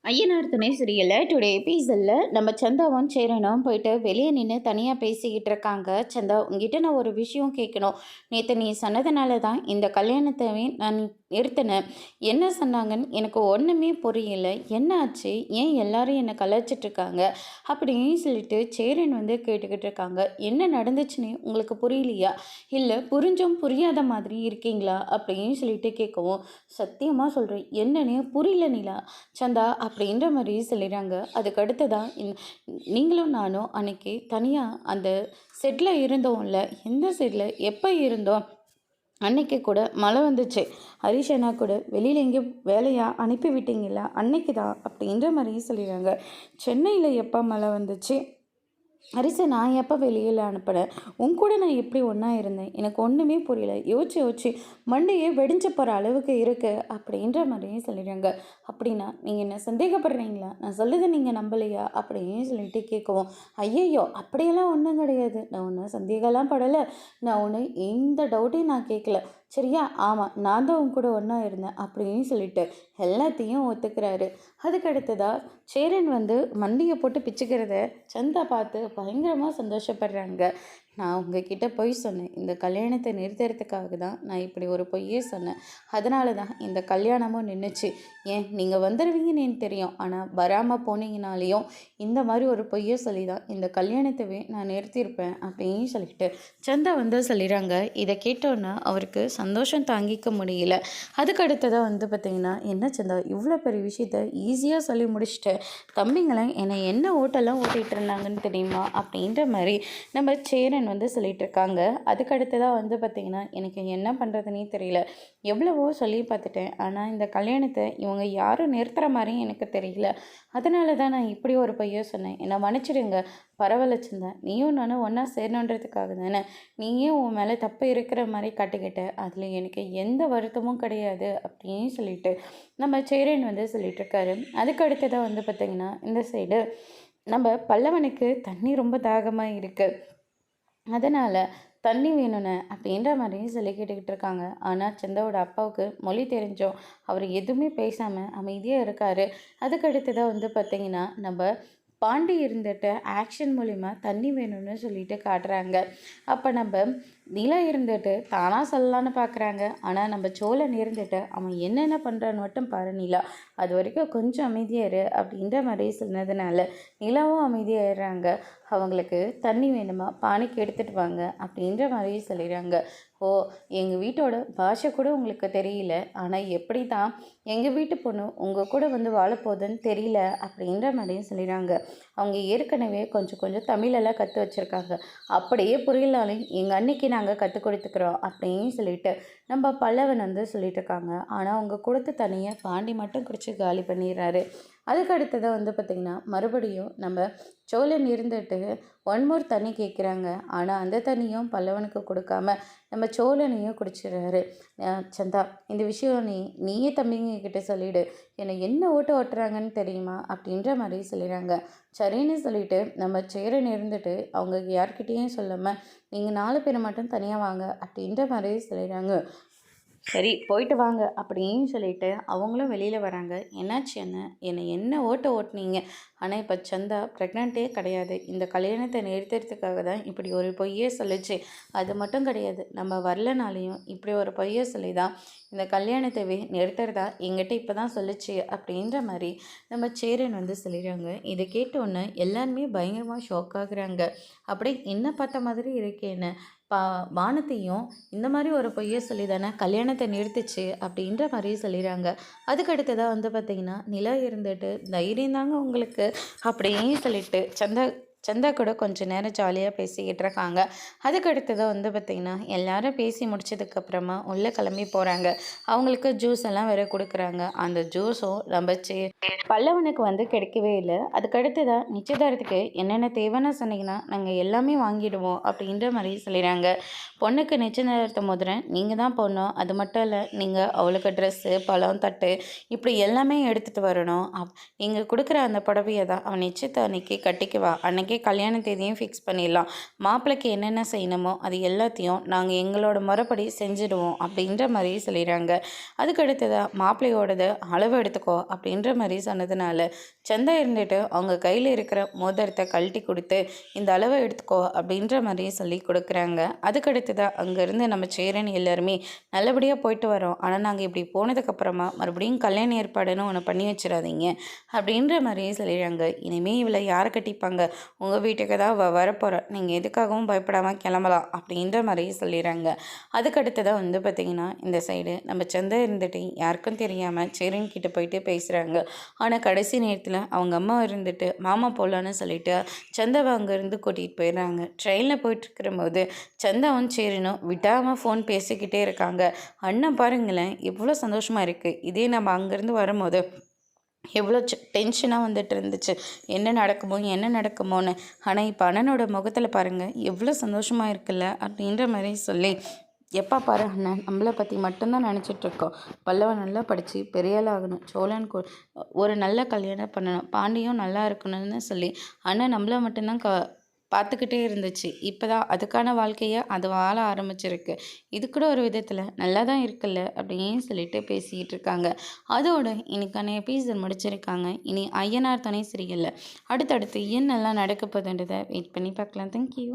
ஐயனார் துணை சீரியல்ல டுடே எபிசோடில் நம்ம சந்தாவும் சேரனும் போயிட்டு வெளியே நின்று தனியாக பேசிக்கிட்டு இருக்காங்க. சந்தா, உங்ககிட்ட நான் ஒரு விஷயம் கேட்கணும். நேற்று நீ சொன்னதுனால தான் இந்த கல்யாணத்தை நான் நிறுத்தினேன். என்ன சொன்னாங்கன்னு எனக்கு ஒன்றுமே புரியல. என்ன ஆச்சு? ஏன் எல்லாரும் என்னை கலாய்ச்சிட்ருக்காங்க அப்படின்னு சொல்லிட்டு சேரன் கேட்டுக்கிட்டு இருக்காங்க. என்ன நடந்துச்சுன்னு உங்களுக்கு புரியலையா? இல்லை புரிஞ்சும் புரியாத மாதிரி இருக்கீங்களா அப்படின்னு சொல்லிட்டு கேட்கவும், சத்தியமாக சொல்கிறேன் என்னன்னு புரியல நிலா, சந்தா அப்படின்ற மாதிரி சொல்லிடுறாங்க. அதுக்கு அடுத்ததான் நீங்களும் நானும் அன்னைக்கு தனியாக அந்த செட்டில் இருந்தோம்ல, எந்த செட்டில் எப்போ இருந்தோம்? அன்னைக்கு கூட மழை வந்துச்சு. ஹரிஷனா கூட வெளியில் எங்கேயும் வேலையாக அனுப்பி விட்டீங்களா? அன்னைக்கு தான் அப்படின்ற மாதிரி சொல்லிடுறாங்க. சென்னையில் எப்போ மழை வந்துச்சு? அரிசை நான் எப்போ வெளியில் அனுப்புனேன்? உன் கூட நான் எப்படி ஒன்றா இருந்தேன்? எனக்கு ஒன்றுமே புரியல. யோசிச்சு யோசிச்சு மண்டையே வெடிஞ்சு போகிற அளவுக்கு இருக்குது அப்படின்ற மாதிரியும் சொல்லிடுறாங்க. அப்படின்னா நீங்கள் என்ன சந்தேகப்படுறீங்களா? நான் சொல்லுது நீங்கள் நம்பலையா அப்படின்னு சொல்லிட்டு கேட்கவும், ஐயையோ அப்படியெல்லாம் ஒன்றும் கிடையாது, நான் ஒன்றும் சந்தேகம்லாம் படலை, நான் ஒன்று எந்த டவுட்டையும் நான் கேட்கல, சரியா? ஆமாம், நான் தான் உன் கூட ஒன்றா இருந்தேன் அப்படின்னு சொல்லிட்டு எல்லாத்தையும் ஒத்துக்கிறாரு. அதுக்கு அடுத்ததாக சேரன் மண்டியை போட்டு பிச்சுக்கிறத சந்தா பார்த்து பயங்கரமாக சந்தோஷப்படுறாங்க. நான் உங்ககிட்ட பொய் சொன்னேன். இந்த கல்யாணத்தை நிறுத்துறதுக்காக தான் நான் இப்படி ஒரு பொய்யே சொன்னேன். அதனால தான் இந்த கல்யாணமும் நின்றுச்சு. ஏன் நீங்கள் வந்துடுவீங்கன்னு எனக்கு தெரியும். ஆனால் வராமல் போனீங்கனாலேயும் இந்த மாதிரி ஒரு பொய்யை சொல்லி தான் இந்த கல்யாணத்தவே நான் நிறுத்தியிருப்பேன் அப்படின்னு சொல்லிட்டு சந்தா சொல்லிடுறாங்க. இதை கேட்டோன்னா அவருக்கு சந்தோஷம் தாங்கிக்க முடியல. அதுக்கு அடுத்ததாக பார்த்திங்கன்னா, என்ன சந்தா இவ்வளோ பெரிய விஷயத்த ஈஸியாக சொல்லி முடிச்சுட்டு தம்பிங்களை என்னை என்ன ஓட்டெல்லாம் ஓட்டிகிட்டு இருந்தாங்கன்னு தெரியுமா அப்படின்ற மாதிரி நம்ம சேரன் சொல்லிட்டு இருக்காங்க. அதுக்கு அடுத்ததாக பார்த்திங்கன்னா, எனக்கு என்ன பண்ணுறதுனே தெரியல. எவ்வளவோ சொல்லி பார்த்துட்டேன். ஆனால் இந்த கல்யாணத்தை இவங்க யாரும் நிறுத்துகிற மாதிரியும் எனக்கு தெரியல. அதனால தான் நான் இப்படி ஒரு பொய்யை சொன்னேன். என்னை மன்னிச்சிடுங்க. பரவாயில்ல சந்தா, நீயும் நானும் ஒன்றா சேரணுன்றதுக்காக தானே நீயே உன் மேலே தப்பு இருக்கிற மாதிரி காட்டிக்கிட்ட. அதில் எனக்கு எந்த வருத்தமும் கிடையாது அப்படின்னு சொல்லிட்டு நம்ம சேரன் சொல்லிட்டு இருக்காரு. அதுக்கு அடுத்ததாக பார்த்திங்கன்னா, இந்த சைடு நம்ம பல்லவனுக்கு தண்ணி ரொம்ப தாகமாக இருக்குது. அதனால் தண்ணி வேணும்னு அப்படின்ற மாதிரியும் சொல்லி கேட்டுக்கிட்டு இருக்காங்க. ஆனால் சந்தாவோட அப்பாவுக்கு மொழி தெரிஞ்சோம் அவர் எதுவுமே பேசாமல் அமைதியாக இருக்கார். அதுக்கு அடுத்ததாக பார்த்திங்கன்னா, நம்ம பாண்டி இருந்துட்டு ஆக்ஷன் மூலிமா தண்ணி வேணும்னு சொல்லிட்டு காட்டுறாங்க. அப்போ நம்ம நிலா இருந்துட்டு தானாக சொல்லலான்னு பார்க்குறாங்க. ஆனால் நம்ம சோழன் இருந்துட்டு அவன் என்னென்ன பண்ணுறான்னு மட்டும் பாரு நிலா, அது வரைக்கும் கொஞ்சம் அமைதியாக இரு அப்படின்ற மாதிரி சொன்னதுனால நிலாவும் அமைதியாகிடுறாங்க. அவங்களுக்கு தண்ணி வேணுமா, பானைக்கு எடுத்துகிட்டு வாங்க அப்படின்ற மாதிரி சொல்லிடுறாங்க. ஓ, எங்கள் வீட்டோட பாஷை கூட உங்களுக்கு தெரியல, ஆனால் எப்படி தான் எங்கள் வீட்டு பொண்ணு உங்கள் கூட வாழப்போகுதுன்னு தெரியல அப்படின்ற மாதிரியும் சொல்லிடுறாங்க. அவங்க ஏற்கனவே கொஞ்சம் கொஞ்சம் தமிழெல்லாம் கற்று வச்சுருக்காங்க. அப்படியே புரியலாலும் எங்கள் அன்னைக்கு நாங்கள் கற்றுக் கொடுத்துக்கிறோம் அப்படின்னு சொல்லிட்டு நம்ம பல்லவன் சொல்லிட்டு இருக்காங்க. ஆனால் அவங்க கொடுத்த தண்ணியை பாண்டி மட்டும் குடிச்சு காலி பண்ணிடுறாரு. அதுக்கு அடுத்ததாக பார்த்திங்கன்னா, மறுபடியும் நம்ம சோழன் இருந்துட்டு ஒன் மோர் தண்ணி கேட்குறாங்க. ஆனால் அந்த தண்ணியும் பல்லவனுக்கு கொடுக்காம நம்ம சோழனையும் குடிச்சிடுறாரு. சந்தா, இந்த விஷயம் நீயே தம்பிங்க கிட்ட சொல்லிவிடு, என்னை என்ன ஓட்டு ஓட்டுறாங்கன்னு தெரியுமா அப்படின்ற மாதிரி சொல்லிடுறாங்க. சரின்னு சொல்லிட்டு நம்ம சேரன் இருந்துட்டு அவங்க யார்கிட்டேயும் சொல்லாமல் நீங்கள் 4 பேரை மட்டும் தனியாக வாங்க அப்படின்ற மாதிரி சொல்லிடுறாங்க. சரி போயிட்டு வாங்க அப்படின்னு சொல்லிட்டு அவங்களும் வெளியில் வராங்க. என்னாச்சு என்னை என்ன ஓட்டுனீங்க? ஆனால் இப்போ சந்தா ப்ரெக்னென்ட்டே கிடையாது. இந்த கல்யாணத்தை நிறுத்துறதுக்காக தான் இப்படி ஒரு பொய்யே சொல்லிச்சு. அது மட்டும் கிடையாது, நம்ம வரலனாலையும் இப்படி ஒரு பொய்யை சொல்லி தான் இந்த கல்யாணத்தை நிறுத்துறதா எங்கிட்ட இப்போ தான் சொல்லிச்சு அப்படின்ற மாதிரி நம்ம சேரன் சொல்லிடுறாங்க. இதை கேட்டோன்னே எல்லாருமே பயங்கரமாக ஷாக் ஆகுறாங்க. அப்படியே என்ன பார்த்த மாதிரி இருக்கேன்னு வானத்தையும் இந்த மாதிரி ஒரு பொய்யை சொல்லி தானே கல்யாணத்தை நிறுத்துச்சு அப்படின்ற மாதிரி சொல்லிடுறாங்க. அதுக்கு அடுத்ததாக பார்த்திங்கன்னா, நிலா இருந்துட்டு தைரியம் தாங்க உங்களுக்கு அப்படின்னு சொல்லிட்டு சந்தா கூட கொஞ்சம் நேரம் ஜாலியாக பேசிக்கிட்டு இருக்காங்க. அதுக்கு அடுத்ததாக பார்த்திங்கன்னா, எல்லாரும் பேசி முடிச்சதுக்கப்புறமா உள்ளே கிளம்பி போகிறாங்க. அவங்களுக்கு ஜூஸ் எல்லாம் வேற கொடுக்குறாங்க. அந்த ஜூஸும் நம்ம பல்லவனுக்கு கிடைக்கவே இல்லை. அதுக்கு அடுத்ததாக நிச்சயதாரத்துக்கு என்னென்ன தேவைன்னு சொன்னீங்கன்னா நாங்கள் எல்லாமே வாங்கிடுவோம் அப்படின்ற மாதிரி சொல்லிடுறாங்க. பொண்ணுக்கு நிச்சயதாரத்தை முதல்ல நீங்கள் தான் போடணும். அது மட்டும் இல்லை, நீங்கள் அவளுக்கு ட்ரெஸ்ஸு, பழம், தட்டு இப்படி எல்லாமே எடுத்துகிட்டு வரணும். நீங்கள் கொடுக்குற அந்த புடவையை தான் அவன் நிச்சயத்தை அன்னைக்கு கட்டிக்குவா. அன்னைக்கு அன்னைக்கே கல்யாண தேதியும் ஃபிக்ஸ் பண்ணிடலாம். மாப்பிள்ளைக்கு என்னென்ன செய்யணுமோ அது எல்லாத்தையும் நாங்கள் எங்களோட முறைப்படி செஞ்சுடுவோம் அப்படின்ற மாதிரி சொல்லிடுறாங்க. அதுக்கு அடுத்ததாக மாப்பிள்ளையோடது அளவு எடுத்துக்கோ அப்படின்ற மாதிரி சொன்னதுனால சந்தா இருந்துட்டு அவங்க கையில் இருக்கிற மோதிரத்தை கழட்டி கொடுத்து இந்த அளவை எடுத்துக்கோ அப்படின்ற மாதிரி சொல்லி கொடுக்குறாங்க. அதுக்கடுத்ததாக அங்கேருந்து நம்ம சேரன் எல்லாருமே நல்லபடியாக போயிட்டு வரோம். ஆனால் நாங்கள் இப்படி போனதுக்கப்புறமா மறுபடியும் கல்யாண ஏற்பாடுன்னு ஒன்று பண்ணி வச்சிடாதீங்க அப்படின்ற மாதிரியே சொல்லிடுறாங்க. இனிமேல் இவளை யாரை கட்டிப்பாங்க, உங்கள் வீட்டுக்கு தான் வரப்போகிற, நீங்கள் எதுக்காகவும் பயப்படாமல் கிளம்பலாம் அப்படின்ற மாதிரியே சொல்லிடுறாங்க. அதுக்கடுத்ததாக வந்து பார்த்திங்கன்னா இந்த சைடு நம்ம சந்தை இருந்துட்டு யாருக்கும் தெரியாமல் சேரன் கிட்ட போயிட்டு பேசுகிறாங்க. ஆனால் கடைசி நேரத்தில் அவங்க அம்மா இருந்துட்டு மாமா போகலான்னு சொல்லிட்டு சந்தாவை அங்கேருந்து கூட்டிகிட்டு போயிடுறாங்க. ட்ரெயினில் போயிட்டுருக்கிற போது சந்தாவும் சேரனும் விடாமல் ஃபோன் பேசிக்கிட்டே இருக்காங்க. அண்ணன் பாருங்களேன் எவ்வளோ சந்தோஷமாக இருக்குது. இதே நம்ம அங்கேருந்து வரும்போது எவ்வளோ டென்ஷனாக வந்துட்டு இருந்துச்சு, என்ன நடக்குமோன்னு. ஆனால் இப்போ அண்ணனோட முகத்தில் பாருங்கள் எவ்வளோ சந்தோஷமாக இருக்குல்ல அப்படின்ற மாதிரி சொல்லி, எப்போ பாரு அண்ணன் நம்மளை பற்றி மட்டும்தான் நினச்சிட்ருக்கோம். பல்லவன் நல்லா படித்து பெரியாள் ஆகணும், சோழன் ஒரு நல்ல கல்யாணம் பண்ணணும், பாண்டியும் நல்லா இருக்கணும்னு சொல்லி அண்ணன் நம்மளை மட்டும்தான் பார்த்துக்கிட்டே இருந்துச்சு. இப்போ தான் அதுக்கான வாழ்க்கையை அது வாழ ஆரம்பிச்சிருக்கு. இது கூட ஒரு விதத்தில் நல்லா தான் இருக்குல்ல அப்படின்னு சொல்லிட்டு பேசிக்கிட்டு இருக்காங்க. அதோட இன்னைக்கான எபிசோட் முடிச்சிருக்காங்க. இனி ஐயனார் துணை சீரியல்ல அடுத்தடுத்து என்னெல்லாம் நடக்க போகுதுன்றதை வெயிட் பண்ணி பார்க்கலாம். தேங்க்யூ.